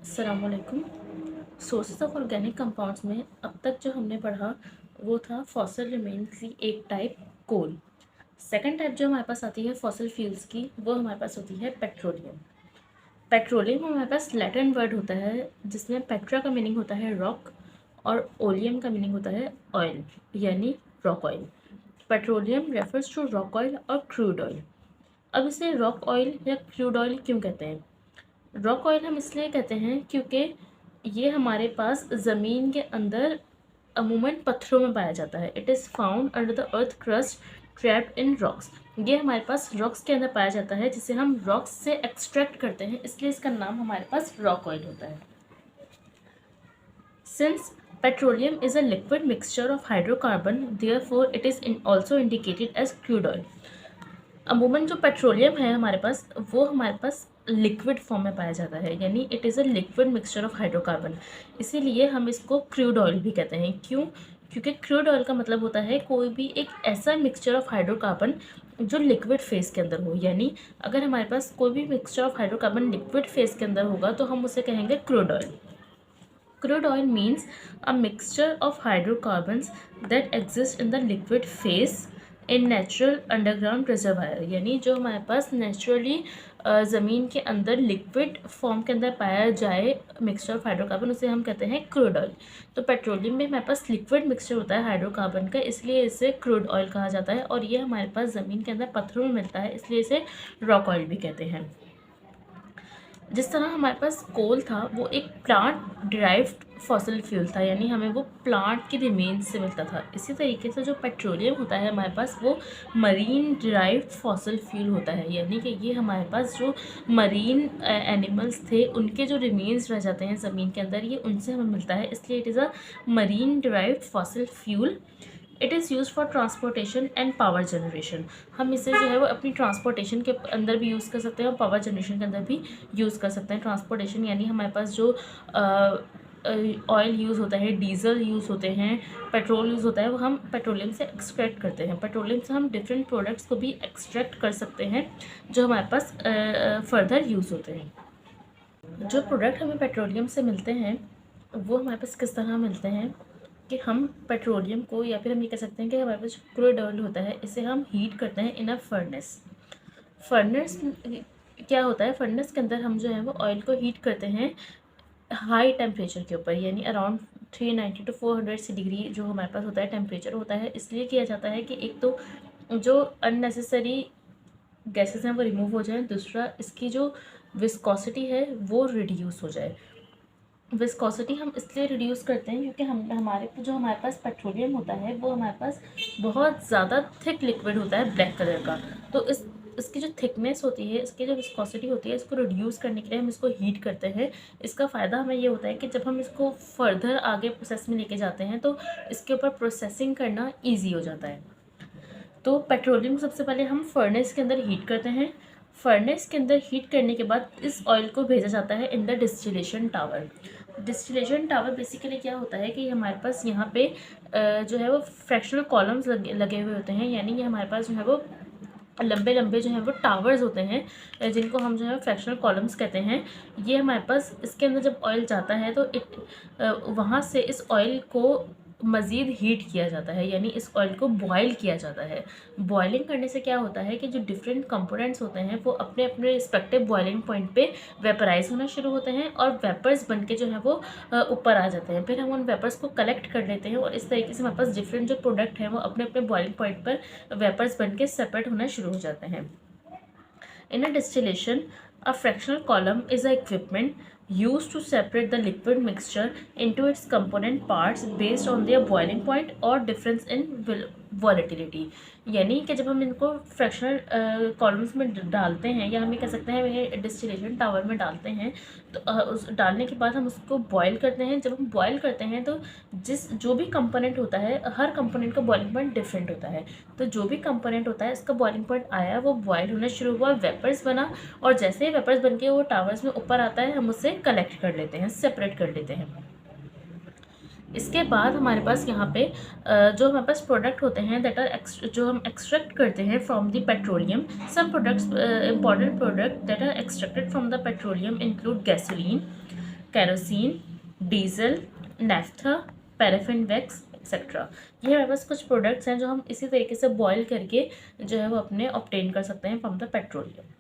अस्सलामुअलैकुम। Sources of organic compounds में अब तक जो हमने पढ़ा वो था फॉसिल रिमेन्स की एक टाइप कोल। सेकंड टाइप जो हमारे पास आती है फॉसिल फ्यूल्स की वो हमारे पास होती है पेट्रोलियम। पेट्रोलियम हमारे पास लैटिन वर्ड होता है जिसमें पेट्रा का मीनिंग होता है रॉक और ओलियम का मीनिंग होता है ऑयल यानी rock oil. Petroleum refers to rock oil और क्रूड ऑयल। अब इसे रॉक ऑयल या क्रूड ऑयल क्यों कहते हैं? रॉक ऑयल हम इसलिए कहते हैं क्योंकि ये हमारे पास ज़मीन के अंदर अमूमन पत्थरों में पाया जाता है। It is found under the earth crust trapped in rocks. ये हमारे पास रॉक्स के अंदर पाया जाता है जिसे हम रॉक्स से एक्सट्रैक्ट करते हैं, इसलिए इसका नाम हमारे पास रॉक ऑयल होता है। Since petroleum is a liquid mixture of hydrocarbon therefore it is also indicated as crude oil. अमूमन जो पेट्रोलियम है हमारे पास वो हमारे पास लिक्विड फॉर्म में पाया जाता है, यानी it is a liquid mixture of hydrocarbon. इसीलिए हम इसको क्रूड ऑयल भी कहते हैं। क्यों? क्योंकि क्रूड ऑयल का मतलब होता है कोई भी एक ऐसा मिक्सचर ऑफ हाइड्रोकार्बन जो लिक्विड फेस के अंदर हो। यानी अगर हमारे पास कोई भी mixture of hydrocarbon liquid phase के अंदर होगा तो हम उसे कहेंगे crude oil. Crude oil means a mixture of hydrocarbons that exist in the liquid phase in natural underground reservoir। यानी जो हमारे पास नेचुरली ज़मीन के अंदर लिक्विड फॉर्म के अंदर पाया जाए मिक्सचर ऑफ हाइड्रोकार्बन उसे हम कहते हैं क्रूड ऑयल। तो पेट्रोलियम में हमारे पास लिक्विड मिक्सचर होता है हाइड्रोकार्बन का, इसलिए इसे क्रूड ऑयल कहा जाता है। और ये हमारे पास ज़मीन के अंदर पत्थरों में मिलता है, इसलिए इसे रॉक ऑयल भी कहते हैं। जिस तरह हमारे पास कोल था वो एक प्लांट डिराइव्ड फॉसिल फ्यूल था, यानी हमें वो प्लांट के रिमेन्स से मिलता था। इसी तरीके से जो पेट्रोलियम होता है हमारे पास वो मरीन डिराइव्ड फॉसिल फ्यूल होता है, यानी कि ये हमारे पास जो मरीन एनिमल्स थे उनके जो रिमेन्स रह जाते हैं ज़मीन के अंदर ये उनसे हमें मिलता है, इसलिए it is a marine derived fossil fuel. It is use for transportation and power generation. हम इसे जो है वो अपनी ट्रांसपोर्टेशन के अंदर भी यूज़ कर सकते हैं और पावर जनरेशन के अंदर भी यूज़ कर सकते हैं। ट्रांसपोर्टेशन यानी हमारे पास जो ऑयल यूज़ होता है, डीजल यूज़ होते हैं, पेट्रोल यूज़ होता है, वो हम पेट्रोलियम से एक्सट्रैक्ट करते हैं। पेट्रोलियम से हम डिफरेंट प्रोडक्ट्स को भी एक्सट्रैक्ट कर सकते हैं जो हमारे पास फर्दर यूज़ होते हैं। जो प्रोडक्ट हमें पेट्रोलियम से मिलते हैं वो हमारे पास किस तरह मिलते हैं कि हम पेट्रोलियम को, या फिर हम ये कह सकते हैं कि हमारे पास जो क्रूड ऑयल होता है इसे हम हीट करते हैं इन अ फर्नेस। फर्नेस क्या होता है? फर्नेस के अंदर हम जो है वो ऑयल को हीट करते हैं हाई टेम्परेचर के ऊपर, यानी अराउंड 390 to 400 डिग्री जो हमारे पास होता है टेम्परेचर होता है। इसलिए किया जाता है कि एक तो जो अननेसेसरी गैसेस हैं वो रिमूव हो जाए, दूसरा इसकी जो विस्कोसिटी है वो रिड्यूस हो जाए। विस्कोसिटी हम इसलिए रिड्यूस करते हैं क्योंकि हमारे पास पेट्रोलियम होता है वो हमारे पास बहुत ज़्यादा थिक लिक्विड होता है ब्लैक कलर का। तो इसकी जो थिकनेस होती है, इसकी जो विस्कोसिटी होती है, इसको रिड्यूस करने के लिए हम इसको हीट करते हैं। इसका फ़ायदा हमें ये होता है कि जब हम इसको फर्दर आगे प्रोसेस में लेके जाते हैं तो इसके ऊपर प्रोसेसिंग करना ईजी हो जाता है। तो पेट्रोलियम सबसे पहले हम फर्नेस के अंदर हीट करते हैं। फर्नेस के अंदर हीट करने के बाद इस ऑयल को भेजा जाता है in the distillation tower. Distillation tower basically क्या होता है कि हमारे पास यहाँ पे जो है वो फ्रैक्शनल कॉलम्स लगे हुए होते हैं, यानी कि हमारे पास जो है वो लंबे लंबे जो हैं वो टावर्स होते हैं जिनको हम जो है फ्रैक्शनल कॉलम्स कहते हैं। ये हमारे पास इसके अंदर जब ऑयल जाता है तो वहाँ से इस ऑयल को मज़ीद हीट किया जाता है, यानी इस ऑयल को बॉयल किया जाता है। बॉयलिंग करने से क्या होता है कि जो डिफरेंट कंपोनेंट्स होते हैं वो अपने अपने रिस्पेक्टिव बॉयलिंग पॉइंट पे वेपराइज होना शुरू होते हैं और वेपर्स बन के जो है वो ऊपर आ जाते हैं। फिर हम उन वेपर्स को कलेक्ट कर लेते हैं और इस तरीके से हमारे पास डिफरेंट जो प्रोडक्ट हैं वो अपने अपने बॉयलिंग पॉइंट पर वेपर्स बन के सेपरेट होना शुरू हो जाते हैं। In a distillation, a fractional column is an equipment used to separate the liquid mixture into its component parts based on their boiling point or difference in volatility. यानी कि जब हम इनको फ्रैक्शनल कॉलम्स में डालते हैं, या हम ये कह सकते हैं ये डिस्टिलेशन टावर में डालते हैं, तो उस डालने के बाद हम उसको बॉयल करते हैं। जब हम बॉयल करते हैं तो जो भी कंपोनेंट होता है, हर कंपोनेंट का बॉइलिंग पॉइंट डिफरेंट होता है। तो जो भी कंपोनेंट होता है इसका बॉइलिंग पॉइंट आया, वो बॉयल होना शुरू हुआ, वेपर्स बना, और जैसे ही वेपर्स बन के वो टावर्स में ऊपर आता है हम उसे कलेक्ट कर लेते हैं, सेपरेट कर लेते हैं। इसके बाद हमारे पास यहाँ पे जो हमारे पास प्रोडक्ट होते हैं जो हम एक्सट्रैक्ट करते हैं from the petroleum. Some products important product that are extracted from the petroleum include gasoline, kerosene, diesel, naphtha, paraffin wax etcetera. ये हमारे पास कुछ प्रोडक्ट्स हैं जो हम इसी तरीके से बॉयल करके जो है वो अपने ऑब्टेन कर सकते हैं फ्रॉम द पेट्रोलियम।